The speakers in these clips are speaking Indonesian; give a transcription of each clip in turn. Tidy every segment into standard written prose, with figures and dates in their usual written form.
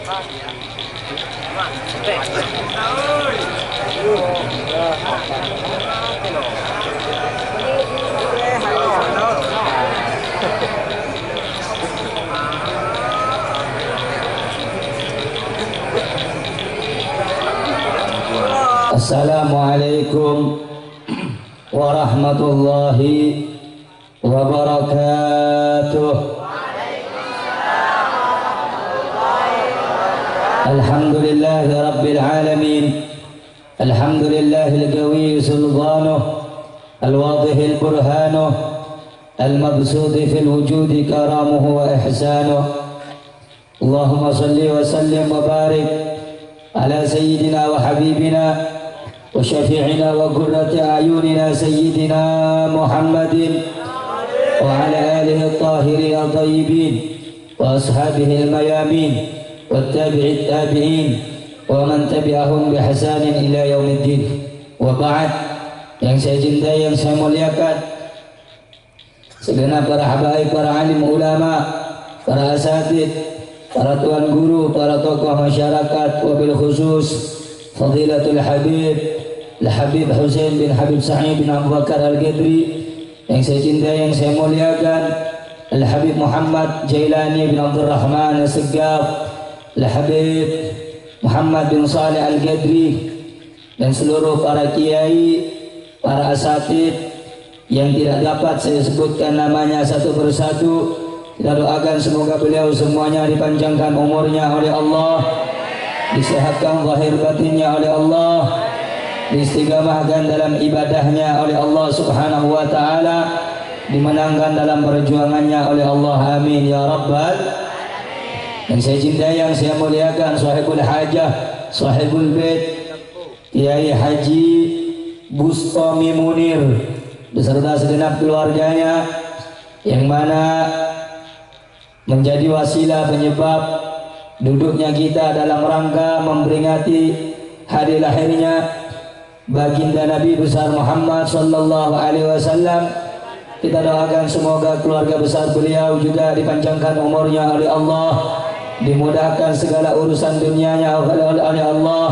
Assalamualaikum warahmatullahi wabarakatuh. Alhamdulillahi rabbil alamin. Alhamdulillahil qawi sulbanuh al-wadihil burhanuh al-mabsudi fil wujudi karamuhu wa ihsanuh. Allahumma salli wa sallim wa barik ala sayyidina wa habibina wa syafi'ina wa qurrati a'yunina sayyidina Muhammadin wa ala alihi at-tahirin at-tayyibin wa ashabihi al-mayamin wa tabi'it tabi'in wa man tabi'ahum bi hasanin ila yaumiddin. Wa ba'd, yang saya cintai, yang saya muliakan, segenap para habaib, para alim ulama, para asatid, para tuan guru, para tokoh masyarakat, wabil khusus Fadilatul Habib Al-Habib Husain bin Habib Sa'id bin Abu Bakar Al-Ghedri, yang saya cintai, yang saya muliakan, Al-Habib Muhammad Jailani bin Abdul Rahman As-Segaf, Al-Habib Muhammad bin Saleh Al-Ghedri, dan seluruh para kiai, para asatid yang tidak dapat saya sebutkan namanya satu persatu. Kita doakan semoga beliau semuanya dipanjangkan umurnya oleh Allah, disehatkan zahir batinnya oleh Allah, diistiqamahkan dalam ibadahnya oleh Allah Subhanahu wa taala, dimenangkan dalam perjuangannya oleh Allah. Amin ya rabbal. Yang saya cintai, yang saya muliakan, sahibul hajah, sahibul bait, Kiai Haji Bustami Munir beserta segenap keluarganya, yang mana menjadi wasilah penyebab duduknya kita dalam rangka memperingati hari lahirnya baginda Nabi besar Muhammad sallallahu alaihi wasallam. Kita doakan semoga keluarga besar beliau juga dipanjangkan umurnya oleh Allah, dimudahkan segala urusan dunianya oleh Allah,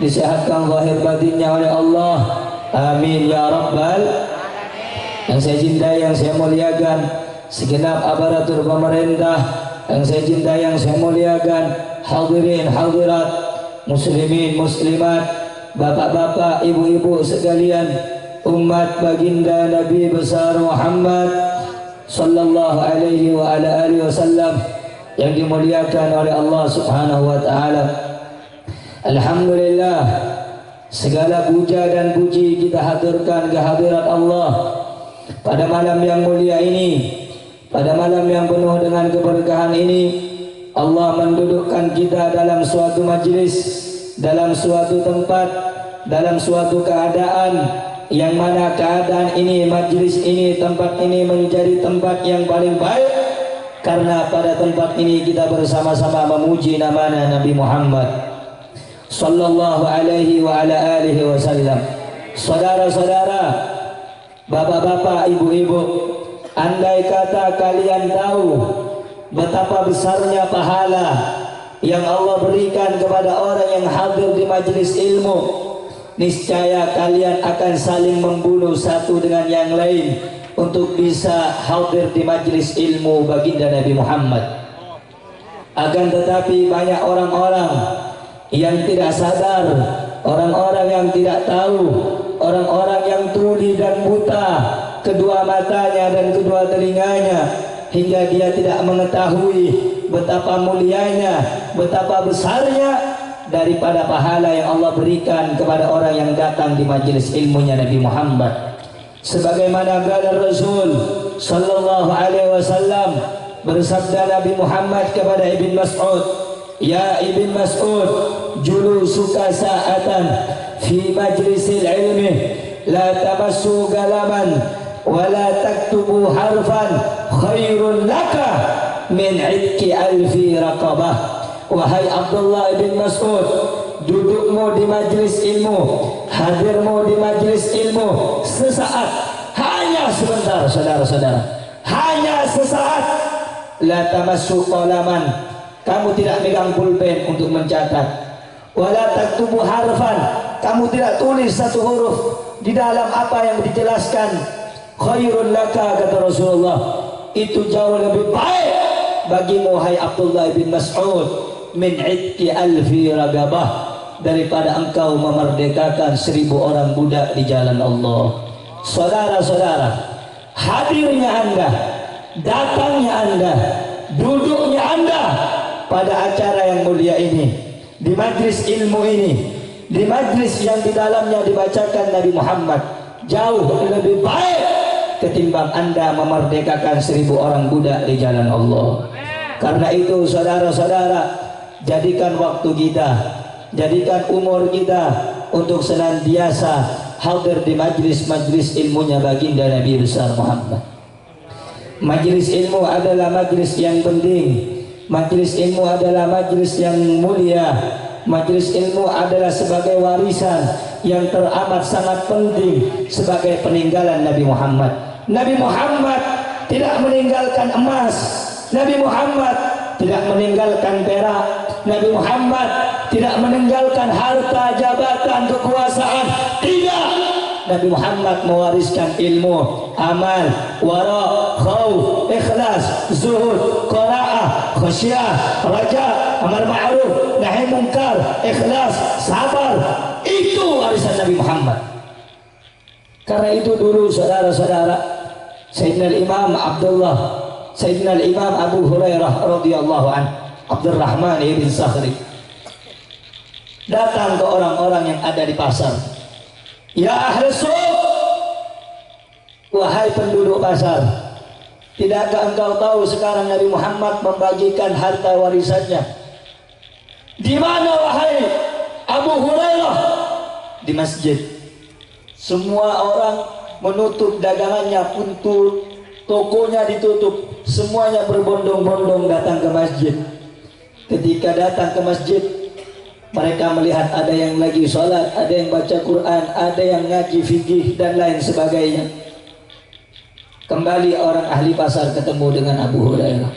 disehatkan zahir batinnya oleh Allah. Amin ya rabbal. Yang saya cintai, yang saya muliakan, segenap aparatur pemerintah, yang saya cintai, yang saya muliakan, hadirin hadirat, muslimin muslimat, bapak-bapak, ibu-ibu sekalian, umat baginda Nabi besar Muhammad sallallahu alaihi wa ala alihi wasallam yang dimuliakan oleh Allah Subhanahu wa taala. Alhamdulillah, segala puja dan puji kita haturkan kehadirat Allah pada malam yang mulia ini, pada malam yang penuh dengan keberkahan ini. Allah mendudukkan kita dalam suatu majlis, dalam suatu tempat, dalam suatu keadaan, yang mana keadaan ini, majlis ini, tempat ini menjadi tempat yang paling baik, karena pada tempat ini kita bersama-sama memuji nama Nabi Muhammad sallallahu alaihi wa ala alihi wasallam. Saudara-saudara, bapak-bapak, ibu-ibu, andai kata kalian tahu betapa besarnya pahala yang Allah berikan kepada orang yang hadir di majelis ilmu, niscaya kalian akan saling membunuh satu dengan yang lain untuk bisa hadir di majelis ilmu baginda Nabi Muhammad. Akan tetapi banyak orang-orang yang tidak sadar, orang-orang yang tidak tahu, orang-orang yang tuli dan buta kedua matanya dan kedua telinganya, hingga dia tidak mengetahui betapa mulianya, betapa besarnya daripada pahala yang Allah berikan kepada orang yang datang di majelis ilmunya Nabi Muhammad. Sebagaimana bersabda Rasul sallallahu alaihi wasallam, bersabda Nabi Muhammad kepada Ibn Mas'ud, "Ya Ibn Mas'ud, julusuka sa'atan fi majlisil ilmi la tamassu galaman wa la taktubu harfan khairun laka min 'idki alfi raqabah." Wahai Abdullah bin Mas'ud, dudukmu di majlis ilmu, hadirmu di majlis ilmu sesaat, hanya sebentar saudara-saudara, hanya sesaat. La tamassu qalaman, kamu tidak megang pulpen untuk mencatat. Wala taktubu harfan, kamu tidak tulis satu huruf di dalam apa yang dijelaskan. Khairun laka, kata Rasulullah, itu jauh lebih baik bagimu hai Abdullah bin Mas'ud, min idki alfi ragabah, daripada engkau memerdekakan 1000 orang budak di jalan Allah. Saudara-saudara, hadirnya Anda, datangnya Anda, duduknya Anda pada acara yang mulia ini, di majlis ilmu ini, di majlis yang di dalamnya dibacakan Nabi Muhammad, jauh lebih baik ketimbang Anda memerdekakan 1000 orang budak di jalan Allah. Karena itu saudara-saudara, jadikan waktu kita, jadikan umur kita untuk senantiasa hadir di majlis-majlis ilmunya baginda Nabi besar Muhammad. Majlis ilmu adalah majlis yang penting. Majlis ilmu adalah majlis yang mulia. Majlis ilmu adalah sebagai warisan yang teramat sangat penting sebagai peninggalan Nabi Muhammad. Nabi Muhammad tidak meninggalkan emas, Nabi Muhammad tidak meninggalkan perak, Nabi Muhammad tidak meninggalkan harta, jabatan, kekuasaan. Tidak. Nabi Muhammad mewariskan ilmu, amal, wara, khauf, ikhlas, zuhud, qanaah, khasyah, raja, amar ma'ruf, nahi munkar, ikhlas, sabar. Itu warisan Nabi Muhammad. Karena itu dulu saudara-saudara, Sayyidina Imam Abdullah, Sayyidina Imam Abu Hurairah radhiyallahu anhu, Abdurrahman ibn Sakhri, datang ke orang-orang yang ada di pasar. Ya ahli suq, wahai penduduk pasar, tidakkah engkau tahu sekarang Nabi Muhammad membagikan harta warisannya? Di mana wahai Abu Hurairah? Di masjid. Semua orang menutup dagangannya, pintu tokonya ditutup, semuanya berbondong-bondong datang ke masjid. Ketika datang ke masjid, mereka melihat ada yang lagi sholat, ada yang baca Quran, ada yang ngaji fikih dan lain sebagainya. Kembali orang ahli pasar ketemu dengan Abu Hurairah.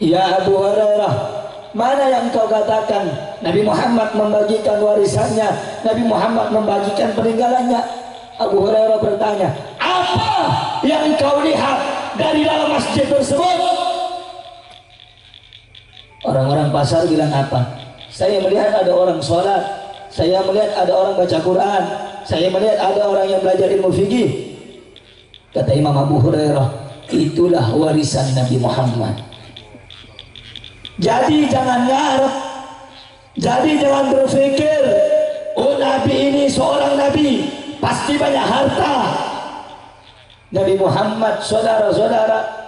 Ya Abu Hurairah, mana yang kau katakan Nabi Muhammad membagikan warisannya, Nabi Muhammad membagikan peninggalannya? Abu Hurairah bertanya, apa yang kau lihat dari dalam masjid tersebut? Orang-orang pasar bilang apa? Saya melihat ada orang sholat, saya melihat ada orang baca Quran, saya melihat ada orang yang belajar ilmu fikih. Kata Imam Abu Hurairah, itulah warisan Nabi Muhammad. Jadi jangan ngarep, jadi jangan berpikir, oh Nabi ini seorang Nabi, pasti banyak harta. Nabi Muhammad, saudara-saudara,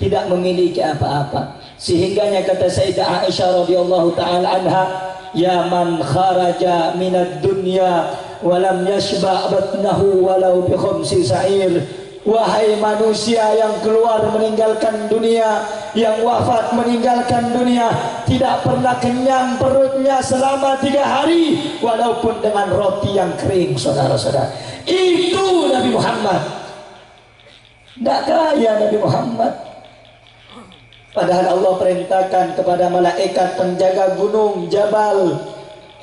tidak memiliki apa-apa. Sehingganya kata Sayyidah Aisyah radhiyallahu taala anha, ya man kharaja minad dunya wa lam yashba' batnahu walau bi khamsi sa'ir. Wahai manusia yang keluar meninggalkan dunia, yang wafat meninggalkan dunia, tidak pernah kenyang perutnya selama 3 hari walaupun dengan roti yang kering. Saudara-saudara, itu Nabi Muhammad. Tidak kaya Nabi Muhammad. Padahal Allah perintahkan kepada malaikat penjaga gunung Jabal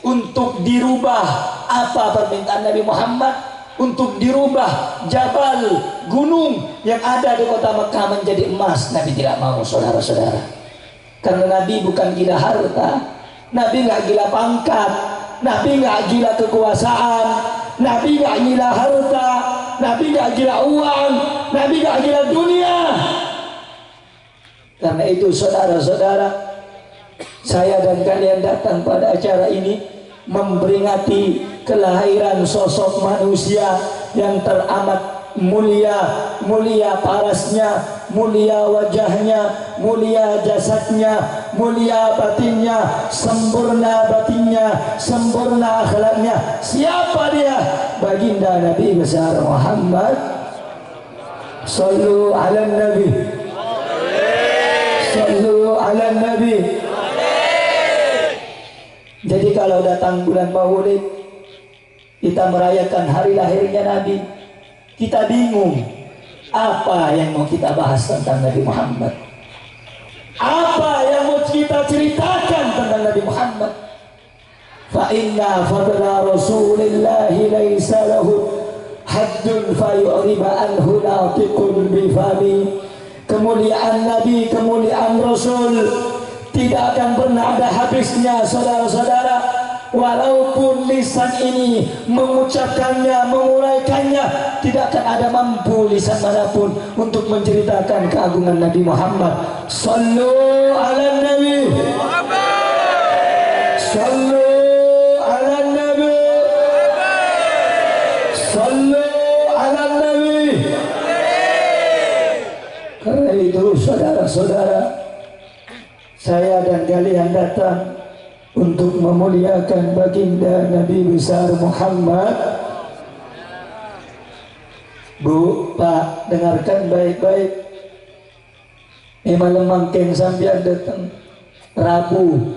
untuk dirubah. Apa permintaan Nabi Muhammad? Untuk dirubah Jabal, gunung yang ada di kota Mekah menjadi emas. Nabi tidak mau, saudara-saudara. Karena Nabi bukan gila harta, Nabi nggak gila pangkat, Nabi nggak gila kekuasaan, Nabi nggak gila harta, Nabi nggak gila uang, Nabi nggak gila dunia. Karena itu saudara-saudara, saya dan kalian datang pada acara ini memperingati kelahiran sosok manusia yang teramat mulia, mulia parasnya, mulia wajahnya, mulia jasadnya, mulia batinnya, sempurna batinnya, sempurna akhlaknya. Siapa dia? Baginda Nabi besar Muhammad. Sallu ala Nabi, sallu ala Nabi. Jadi kalau datang bulan Maulid, kita merayakan hari lahirnya Nabi, kita bingung apa yang mau kita bahas tentang Nabi Muhammad, apa yang mau kita ceritakan tentang Nabi Muhammad. Fa inna fadla Rasulillahi laisa lahu haddun fayuriba anhu natiqun bifami. Kemuliaan Nabi, kemuliaan Rasul tidak akan pernah ada habisnya, saudara-saudara. Walaupun lisan ini mengucapkannya, menguraikannya, tidak akan ada mampu lisan manapun untuk menceritakan keagungan Nabi Muhammad. Sallu ala Nabi Muhammad. Sallu ala Nabi. Sallu ala Nabi. Karena itu saudara-saudara, saya dan kalian datang untuk memuliakan baginda Nabi besar Muhammad. Bu, Pak, dengarkan baik-baik. Malam mangkeng sambian datang Rabu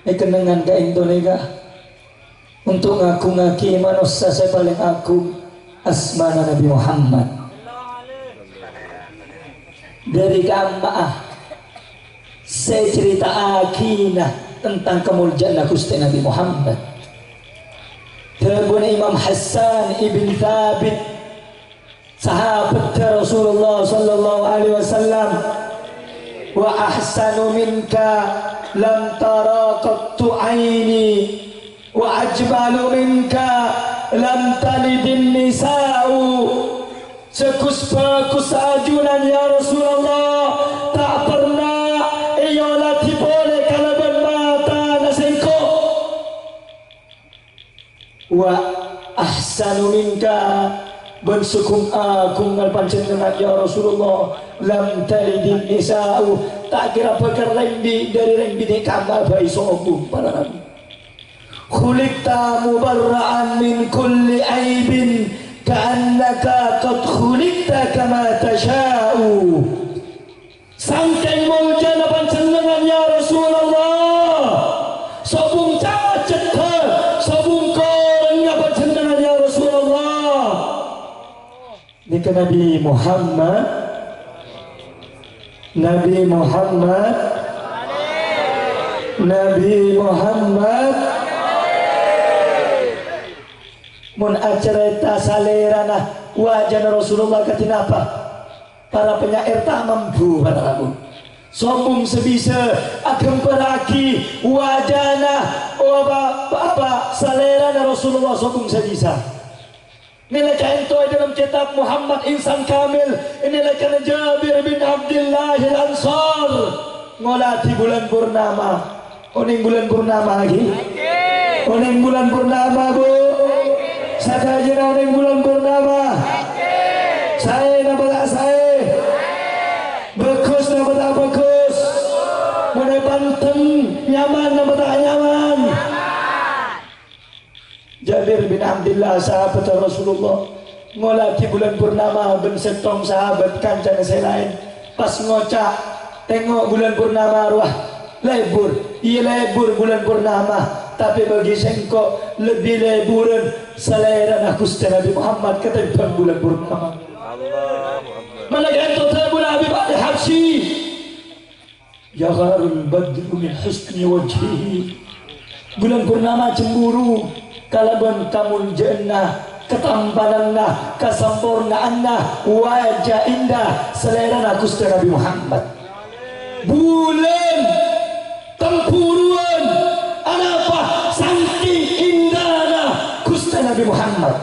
kenangan ke Indonesia untuk ngaku-ngaki manusia saya paling agung asmana Nabi Muhammad. Dari Kamaah saya cerita akinah tentang kemuliaan Gusti Nabi Muhammad. Terbun Imam Hassan ibn Thabit, sahabat Rasulullah sallallahu alaihi wasallam, wa ahsanu minka lam tara qattu aini wa ajmalu minka lam talidin nisa'u. Sekus-pekus ajunan ya Rasulullah, tak pernah iyalah boleh kalaban mata nasengko. Wa ahsanu minka bensukum agung alpanjenengan ya Rasulullah, lam talidin nisa'u, tak kira perkara rembi dari rembi di kamar bayi sombong para nabi. Khuliqta mubarra'an min kulli aibin ka'annaka qad khuliqta kama tasha'u. Sangkeng muljana panjenengan ya Rasulullah, sobung cacat ke sobung korengnya panjenengan ya Rasulullah. Ini ke Nabi Muhammad, Nabi Muhammad, Nabi Muhammad. Mun acerita salerana wajah Rasulullah katinapa para penyair tak mampu para rabu sombong sebisa akan peraki wajana apa salerana Rasulullah sombong sebisa. Nilai kain itu dalam kitab Muhammad Insan Kamil. Inilah karena Jabir bin Abdullah Al-Ansar ngolati bulan purnama. Oning bulan purnama lagi. Oning bulan purnama bu. Sakaja oning bulan purnama. Saya nama tak saya. Bagus nama tak bagus. Mana banteng nyaman nama tak nyaman. Jabir bin Abdullah sahabat Rasulullah ngolati bulan purnama ben setong sahabat kancan saya lain pas ngocak tengok bulan purnama arwah lebur iya lebur bulan purnama tapi bagi sengkok lebih leburan selera Gusti Nabi Muhammad ketimbang bulan purnama. Mana ganto tabul Habib Al-Habsyi yagharul badru min husni wajhihi. Bulan purnama cemburu kalaban kamul jannah ketampananna kesempurnaanna wajah indah selera Gusti Nabi Muhammad. Bulan tempuruan apa saking indahna Gusti Nabi Muhammad.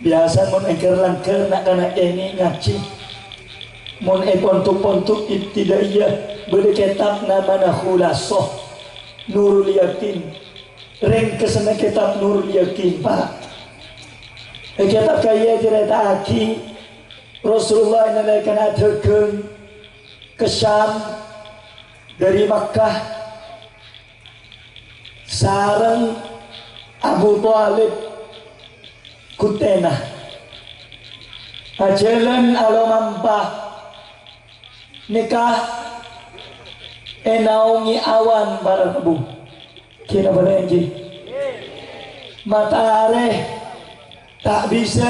Biasa mon engker langker nak kana ini ngaji mon pontuk-pontuk ibtidaiyah beli kitab namanya Khulasah Nurul Yakin. Reng kesana kitab Nurul Yakin Pak. Kitab kaya cerita aki Rasulullah menaikkan adegan ke Syam dari Makkah sareng Abu Thalib kutena ajalan alomampah nikah enaungi awan barang abu kira berenggi matahari tak bisa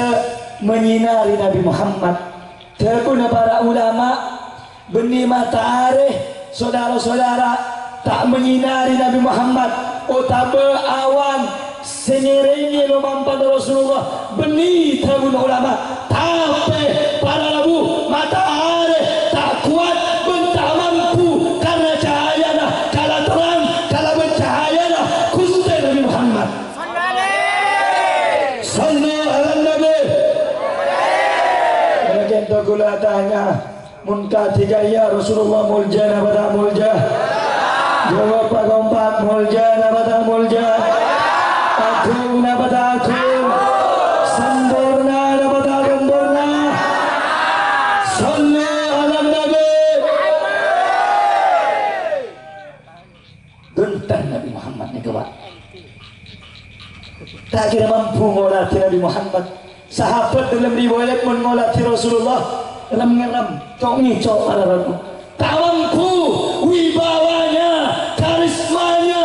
menyinari Nabi Muhammad. Terpun para ulama benih matahari saudara-saudara tak menyinari Nabi Muhammad utabe awan sengiringi lumampan Rasulullah benih tahun ulama tapi para labu matahari tak kuat bentak mampu karena cahayana kala terang kala bercahayana kusti Nabi Muhammad sallu ala nabi bagian gula tanya munka tiga ya Rasulullah muljana pada mulja jawab pagompat muljana pada mulja agung pada agung sempurna pada sempurna sallu ala nabi genteng Nabi Muhammad nih kawan tak kira mampu ngolati Nabi Muhammad sahabat dalam riwayat mengolati Rasulullah dalam ngeram cok ngicok para ragu tak mampu wibawanya karismanya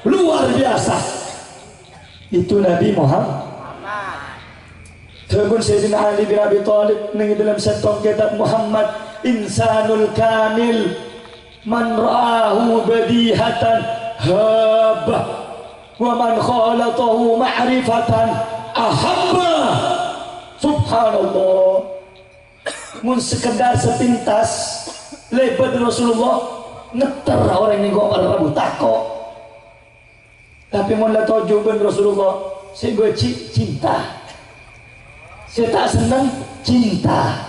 luar biasa itu Nabi Muhammad terbun Sayyidina Ali bin Abi Thalib nengi dalam setong kitab Muhammad insanul kamil man ra'ahu badihatan habah wa man khalatahu ma'rifatan ahabba subhanallah mun sekedar sepintas lebat Rasulullah ngeter orang ini kok para rabu tako tapi mun la tojuban Rasulullah saya gue cinta saya tak senang cinta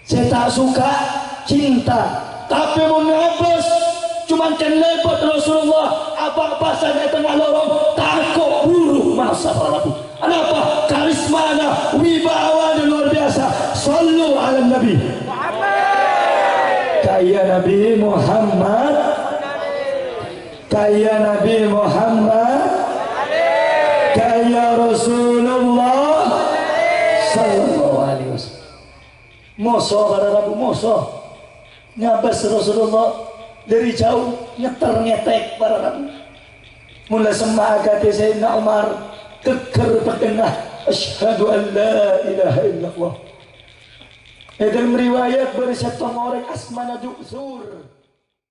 saya tak suka cinta tapi mun habis cuman kan lebat Rasulullah apa-apa saja tengah lorong takut buru masa para rabu kenapa karismanya wibawanya luar biasa sallu ala nabi kaya Nabi Muhammad kaya Nabi Muhammad kaya Rasulullah sallallahu alaihi wasallam moso para rabu moso nyabas Rasulullah dari jauh nyeter-nyetek para rabu mula semagati Sayyidina Umar keker pedengah asyhadu an la ilaha illallah dalam riwayat bersatu orang asmana Ju'zur